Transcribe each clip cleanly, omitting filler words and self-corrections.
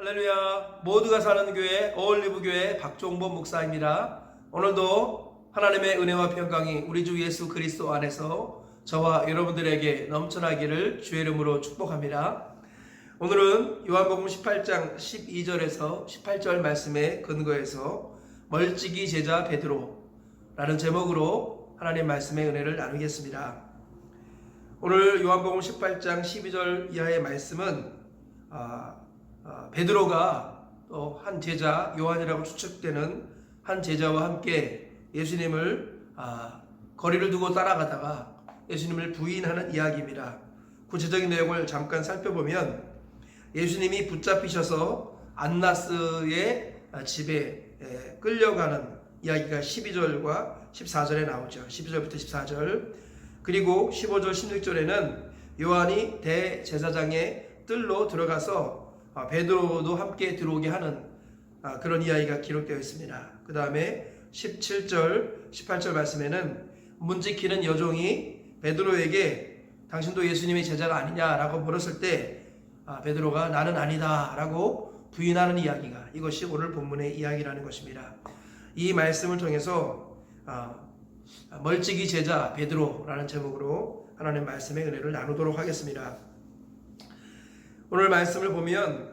할렐루야. 모두가 사는 교회 어울리브교회 박종범 목사입니다. 오늘도 하나님의 은혜와 평강이 우리 주 예수 그리스도 안에서 저와 여러분들에게 넘쳐나기를 주의 이름으로 축복합니다. 오늘은 요한복음 18장 12절에서 18절 말씀에 근거해서 멀찍이 제자 베드로라는 제목으로 하나님 말씀의 은혜를 나누겠습니다. 오늘 요한복음 18장 12절 이하의 말씀은 베드로가 또 한 제자 요한이라고 추측되는 한 제자와 함께 예수님을 거리를 두고 따라가다가 예수님을 부인하는 이야기입니다. 구체적인 내용을 잠깐 살펴보면 예수님이 붙잡히셔서 안나스의 집에 끌려가는 이야기가 12절과 14절에 나오죠. 12절부터 14절. 그리고 15절 16절에는 요한이 대제사장의 뜰로 들어가서 베드로도 함께 들어오게 하는 그런 이야기가 기록되어 있습니다. 그 다음에 17절 18절 말씀에는 문지키는 여종이 베드로에게 당신도 예수님의 제자가 아니냐라고 물었을 때 베드로가 나는 아니다 라고 부인하는 이야기가, 이것이 오늘 본문의 이야기라는 것입니다. 이 말씀을 통해서 멀찍이 제자 베드로라는 제목으로 하나님 말씀의 은혜를 나누도록 하겠습니다. 오늘 말씀을 보면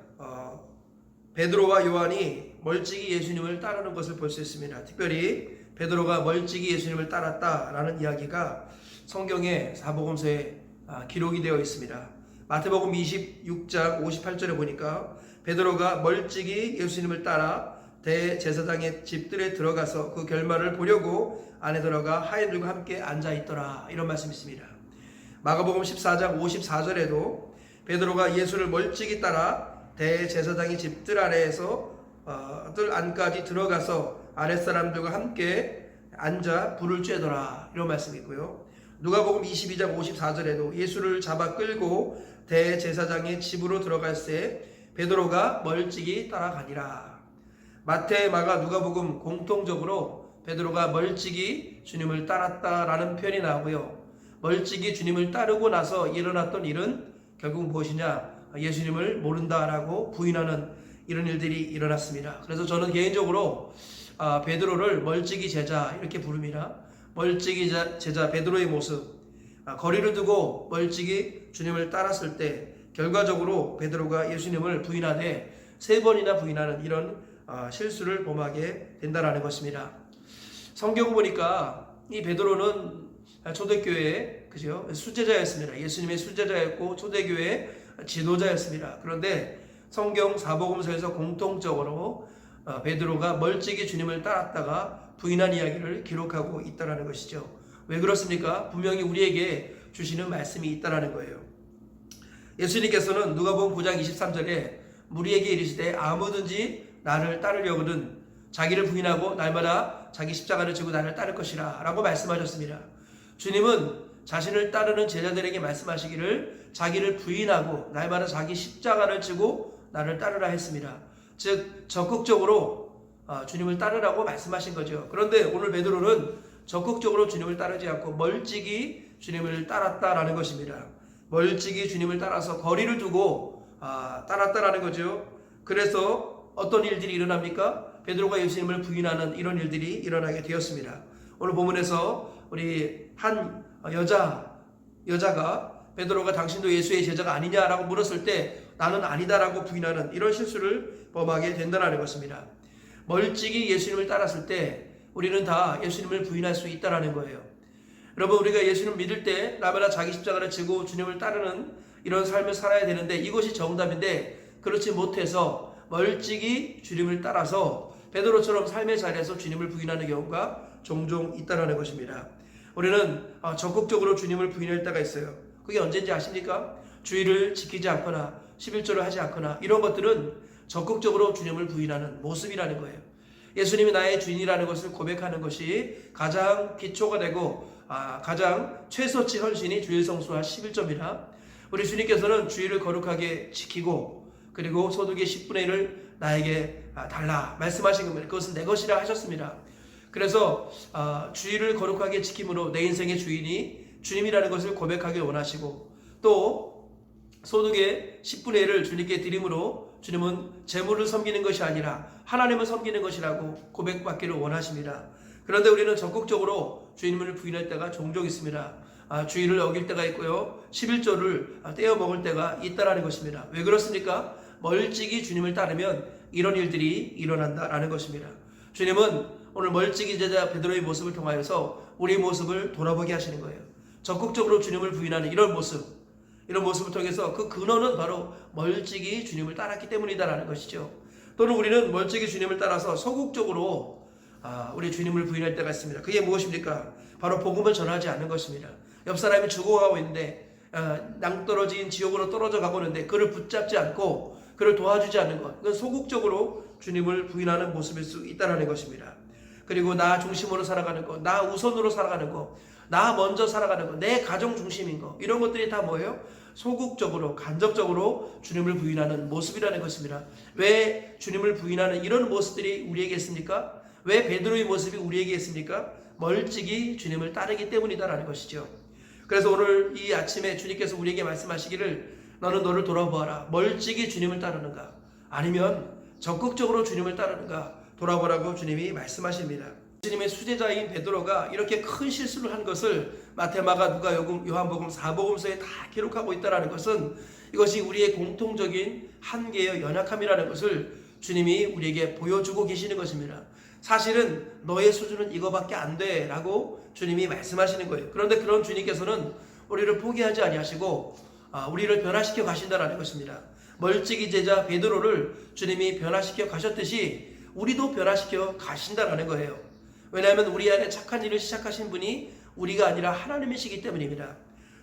베드로와 요한이 멀찍이 예수님을 따르는 것을 볼 수 있습니다. 특별히 베드로가 멀찍이 예수님을 따랐다라는 이야기가 성경의 사복음서에 기록이 되어 있습니다. 마태복음 26장 58절에 보니까 베드로가 멀찍이 예수님을 따라 대제사장의 집들에 들어가서 그 결말을 보려고 안에 들어가 하인들과 함께 앉아있더라, 이런 말씀이 있습니다. 마가복음 14장 54절에도 베드로가 예수를 멀찍이 따라 대제사장의 집들 아래에서 뜰 안까지 들어가서 아랫사람들과 함께 앉아 불을 쬐더라, 이런 말씀이 있고요. 누가복음 22장 54절에도 예수를 잡아 끌고 대제사장의 집으로 들어갈 때 베드로가 멀찍이 따라가니라. 마태, 마가, 누가복음 공통적으로 베드로가 멀찍이 주님을 따랐다라는 표현이 나오고요. 멀찍이 주님을 따르고 나서 일어났던 일은 결국 무엇이냐? 예수님을 모른다라고 부인하는 이런 일들이 일어났습니다. 그래서 저는 개인적으로 베드로를 멀찍이 제자 이렇게 부릅니다. 멀찍이 제자 베드로의 모습, 거리를 두고 멀찍이 주님을 따랐을 때 결과적으로 베드로가 예수님을 부인하되 3번이나 부인하는 이런 실수를 범하게 된다는 것입니다. 성경을 보니까 이 베드로는 초대교회의 수제자였습니다. 예수님의 수제자였고 초대교회의 지도자였습니다. 그런데 성경 사복음서에서 공통적으로 베드로가 멀찍이 주님을 따랐다가 부인한 이야기를 기록하고 있다는 것이죠. 왜 그렇습니까? 분명히 우리에게 주시는 말씀이 있다는 거예요. 예수님께서는 누가복음 9장 23절에 무리에게 이르시되 아무든지 나를 따르려거든 자기를 부인하고 날마다 자기 십자가를 지고 나를 따를 것이라 라고 말씀하셨습니다. 주님은 자신을 따르는 제자들에게 말씀하시기를 자기를 부인하고 날마다 자기 십자가를 지고 나를 따르라 했습니다. 즉 적극적으로 주님을 따르라고 말씀하신 거죠. 그런데 오늘 베드로는 적극적으로 주님을 따르지 않고 멀찍이 주님을 따랐다라는 것입니다. 멀찍이 주님을 따라서 거리를 두고 따랐다라는 거죠. 그래서 어떤 일들이 일어납니까? 베드로가 예수님을 부인하는 이런 일들이 일어나게 되었습니다. 오늘 본문에서 우리 한 여자가 베드로가 당신도 예수의 제자가 아니냐라고 물었을 때 나는 아니다라고 부인하는 이런 실수를 범하게 된다는 것입니다. 멀찍이 예수님을 따랐을 때 우리는 다 예수님을 부인할 수 있다는 거예요. 여러분, 우리가 예수님을 믿을 때 날마다 자기 십자가를 지고 주님을 따르는 이런 삶을 살아야 되는데 이것이 정답인데 그렇지 못해서 멀찍이 주님을 따라서 베드로처럼 삶의 자리에서 주님을 부인하는 경우가 종종 있다는 것입니다. 우리는 적극적으로 주님을 부인할 때가 있어요. 그게 언제인지 아십니까? 주의를 지키지 않거나 11조를 하지 않거나 이런 것들은 적극적으로 주님을 부인하는 모습이라는 거예요. 예수님이 나의 주인이라는 것을 고백하는 것이 가장 기초가 되고 가장 최소치 헌신이 주일 성수와 11조입니다. 우리 주님께서는 주일을 거룩하게 지키고 그리고 소득의 10분의 1을 나에게 달라 말씀하신 겁니다. 그것은 내 것이라 하셨습니다. 그래서 주일을 거룩하게 지킴으로 내 인생의 주인이 주님이라는 것을 고백하길 원하시고 또 소득의 10분의 1을 주님께 드림으로 주님은 재물을 섬기는 것이 아니라 하나님을 섬기는 것이라고 고백받기를 원하십니다. 그런데 우리는 적극적으로 주님을 부인할 때가 종종 있습니다. 주의를 어길 때가 있고요. 11조를 떼어 먹을 때가 있다라는 것입니다. 왜 그렇습니까? 멀찍이 주님을 따르면 이런 일들이 일어난다라는 것입니다. 주님은 오늘 멀찍이 제자 베드로의 모습을 통하여서 우리의 모습을 돌아보게 하시는 거예요. 적극적으로 주님을 부인하는 이런 모습을 통해서 그 근원은 바로 멀찍이 주님을 따랐기 때문이다라는 것이죠. 또는 우리는 멀찍이 주님을 따라서 소극적으로 우리 주님을 부인할 때가 있습니다. 그게 무엇입니까? 바로 복음을 전하지 않는 것입니다. 옆 사람이 죽어가고 있는데 낭떠러진 지옥으로 떨어져 가고 있는데 그를 붙잡지 않고 그를 도와주지 않는 것, 그건 소극적으로 주님을 부인하는 모습일 수 있다는 것입니다. 그리고 나 중심으로 살아가는 것, 나 우선으로 살아가는 것, 나 먼저 살아가는 것, 내 가정 중심인 것, 이런 것들이 다 뭐예요? 소극적으로 간접적으로 주님을 부인하는 모습이라는 것입니다. 왜 주님을 부인하는 이런 모습들이 우리에게 있습니까? 왜 베드로의 모습이 우리에게 있습니까? 멀찍이 주님을 따르기 때문이다라는 것이죠. 그래서 오늘 이 아침에 주님께서 우리에게 말씀하시기를 너는 너를 돌아보아라. 멀찍이 주님을 따르는가? 아니면 적극적으로 주님을 따르는가? 돌아보라고 주님이 말씀하십니다. 주님의 수제자인 베드로가 이렇게 큰 실수를 한 것을 마태, 마가, 누가, 요한복음 4복음서에 다 기록하고 있다는 것은 이것이 우리의 공통적인 한계의 연약함이라는 것을 주님이 우리에게 보여주고 계시는 것입니다. 사실은 너의 수준은 이거밖에 안 돼 라고 주님이 말씀하시는 거예요. 그런데 그런 주님께서는 우리를 포기하지 아니하시고 우리를 변화시켜 가신다는 것입니다. 멀찍이 제자 베드로를 주님이 변화시켜 가셨듯이 우리도 변화시켜 가신다는 거예요. 왜냐하면 우리 안에 착한 일을 시작하신 분이 우리가 아니라 하나님이시기 때문입니다.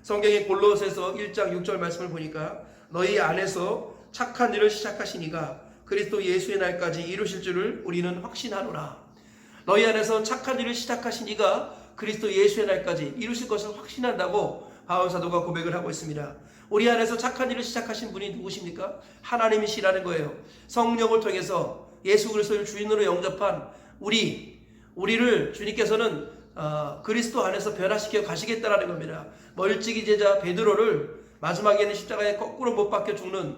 성경의 골로새서 1장 6절 말씀을 보니까 너희 안에서 착한 일을 시작하신 이가 그리스도 예수의 날까지 이루실 줄을 우리는 확신하노라. 너희 안에서 착한 일을 시작하신 이가 그리스도 예수의 날까지 이루실 것을 확신한다고 바울 사도가 고백을 하고 있습니다. 우리 안에서 착한 일을 시작하신 분이 누구십니까? 하나님이시라는 거예요. 성령을 통해서 예수 그리스도를 주인으로 영접한 우리를 주님께서는 그리스도 안에서 변화시켜 가시겠다라는 겁니다. 멀찍이 제자 베드로를 마지막에는 십자가에 거꾸로 못 박혀 죽는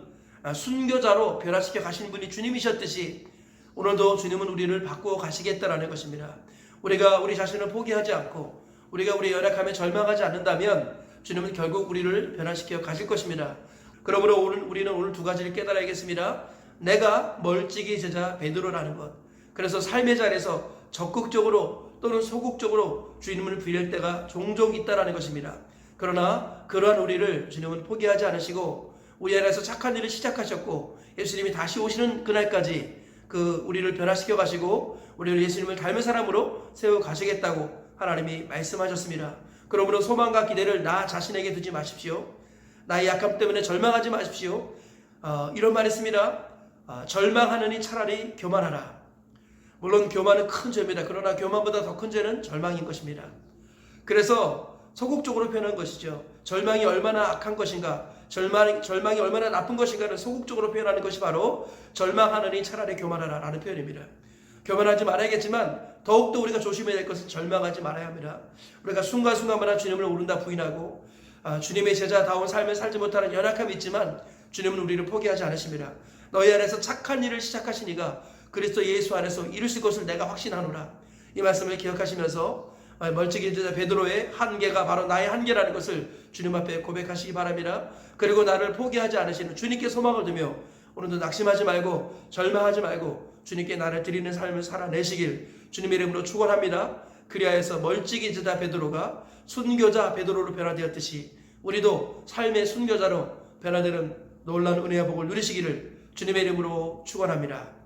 순교자로 변화시켜 가신 분이 주님이셨듯이 오늘도 주님은 우리를 바꾸어 가시겠다라는 것입니다. 우리가 우리 자신을 포기하지 않고 우리가 우리의 연약함에 절망하지 않는다면 주님은 결국 우리를 변화시켜 가실 것입니다. 그러므로 우리는 오늘 두 가지를 깨달아야겠습니다. 내가 멀찍이 제자 베드로라는 것. 그래서 삶의 자리에서 적극적으로 또는 소극적으로 주님을 부인할 때가 종종 있다라는 것입니다. 그러나 그러한 우리를 주님은 포기하지 않으시고 우리 안에서 착한 일을 시작하셨고 예수님이 다시 오시는 그날까지 우리를 변화시켜 가시고 우리를 예수님을 닮은 사람으로 세워 가시겠다고 하나님이 말씀하셨습니다. 그러므로 소망과 기대를 나 자신에게 두지 마십시오. 나의 약함 때문에 절망하지 마십시오. 이런 말 있습니다. 절망하느니 차라리 교만하라. 물론 교만은 큰 죄입니다. 그러나 교만보다 더 큰 죄는 절망인 것입니다. 그래서 소극적으로 표현한 것이죠. 절망이 얼마나 악한 것인가, 절망이 얼마나 나쁜 것인가를 소극적으로 표현하는 것이 바로 절망하느니 차라리 교만하라 라는 표현입니다. 교만하지 말아야겠지만 더욱더 우리가 조심해야 될 것은 절망하지 말아야 합니다. 우리가 순간순간마다 주님을 오른다 부인하고 주님의 제자다운 삶을 살지 못하는 연약함이 있지만 주님은 우리를 포기하지 않으십니다. 너희 안에서 착한 일을 시작하신 이가 그리스도 예수 안에서 이루실 것을 내가 확신하노라. 이 말씀을 기억하시면서 멀찍이 제자 베드로의 한계가 바로 나의 한계라는 것을 주님 앞에 고백하시기 바랍니다. 그리고 나를 포기하지 않으시는 주님께 소망을 두며 오늘도 낙심하지 말고 절망하지 말고 주님께 나를 드리는 삶을 살아내시길 주님의 이름으로 축원합니다. 그리하여서 멀찍이 제자 베드로가 순교자 베드로로 변화되었듯이 우리도 삶의 순교자로 변화되는 놀라운 은혜와 복을 누리시기를 주님의 이름으로 축원합니다.